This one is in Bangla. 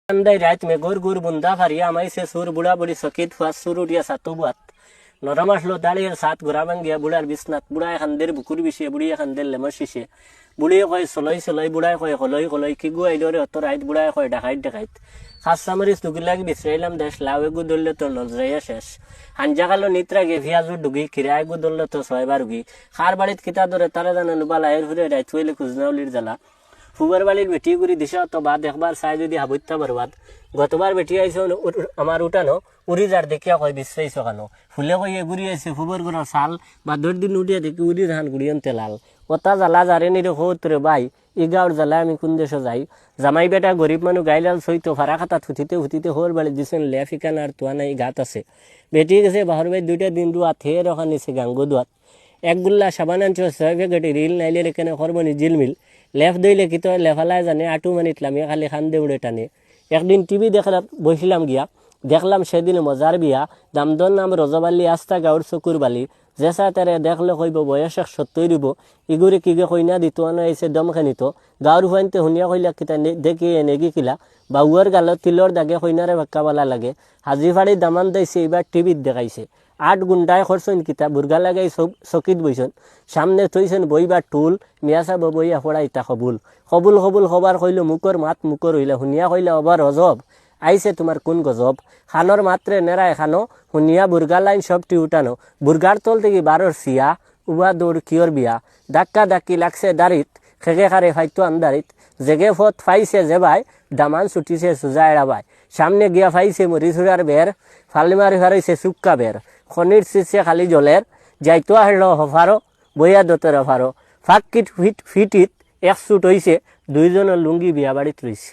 अंदाई रात में गोर गोर बुंदा फारिया हमारी से सुर बुढ़ा बुढ़ी सकेत हुआ सुर उठिया सातो बुआत नरम আসলো দাঁড়িয়ে সাত ঘোরাবাং গিয়া বুড়ার বিছনাত বুড়ায় খান্দের বুকুর বিষে বুড়িয়ে খান্দের লেমর শিশে বুড়িয়ে কয় চলই চলই বুড়ায় কয় হলই হলই কি গু আইডরে অত রাইত বুড়ায় কয় ডাকাইত ডাকাইত খাসা মরিচ দুগি লাগি বিছরাইলাম দেশ লাউ এগু দললে তো নজরাইয়া শেষ হাঞ্জা কালো নিত্রা গে ভিয়াজু ডুগি কিরা এগু দললে তো ছয়বার উগি খার বাড়িত কিতা ধরে তারা জানা নুবালা এর ঘুরে রাইত হইলে খুঁজনাউলির জ্বালা ফুবার বাড়ির বেটি গুড়ি দিশা তো বাদ একবার চাই যদি হাবুত্যা বরবাদ গতবার বেটি আইসো আমার উঠানো উড়ি যার দেখিয়া কয় বিশ্রাইছ কেন ফুলে কইয়ে ঘুরি আইছে ফুবর গুড়ার চাল বা 10 দিন উঠিয়া দেখি উড়ি ধান গুড়িয়ন্তে লাল ওটা জ্বালা যারে নিরে হতরে বাই ই গাঁর জ্বালা আমি কোন দেশে যাই জামাই বেটা গরিব মানুষ গাইলাল সইতো ফারা খাতা থুতিতে হুতিতে হোর বাড়ি দিছেন লেফিকান আর তোয়া নাই গাত আছে বেটি গেছে বাহর বাই 2টা দিন রুয়া থে রখা নিছে গাঙ্গো দুয়াত এক গুল্লা সাবান আনছো 6 প্যাকেটে রিল নাইলে রেখানে খরবনি জিলমিল লেফ দইলে কি তো লেফালায় জানে আটু মানিতলাম খালি খান দেউড়ে টানে একদিন টিভি দেখলাম বসিলাম গিয়া দেখলাম সেদিন মজার বিয়া দামদর নাম রজবালি আস্তা গাঁর চকুর বালি জেসা তারে দেখলে কইব বয়স 70 দিব ইগুরে কিগে কইনা দিত আনা এসে দম খানিত গাঁর হুয়াইতে শুনিয়া কইলা কিতা দেখি এনেগি কিলা বাউয়ার গালত তিলর দাগে কইনারে বাক্কা বলা লাগে হাজি ফাড়ি দামান দাইছে এবার টিভিত দেখাইছে 8 গুন্ডায় খরচন কিতা বুর্গা লাগাই চকিত বইছন সামনে থইছেন বইবার টুল মিয়াসা বইয়া ফড়া ইতা কবুল কবুল কবুল হবার কইল মুকর মাত মুকর হইলা শুনিয়া কইলা অবার অজব আইছে তোমার কোন গজব খানোর মাত্রে নেড়ায় খানো শুনিয়া বুর্গা লাইন সবটি উঠানো বুর্গার তল থেকে 12 সিয়া উবা দৌড় কিয়র বিয়া ধাক্কা ধাক্কি লাগছে দাঁড়িত খেগে খারে ফাইতো আন্দারিত জেগে ফত ফাইছে জেবাই দামান ছুটিছে সুজা এড়াবাই সামনে গিয়া ফাইছে মরিচুরার বের ফালি মারি ফারাইছে চুক্কা বের খনির চিছে খালি জলের যাইতো হারল হফারো বইয়া দতর ফারো ফাঁক কিট ফিটিত 1 সুট হইছে 2 জনের লুঙ্গি বিয়া বাড়িত রইছে।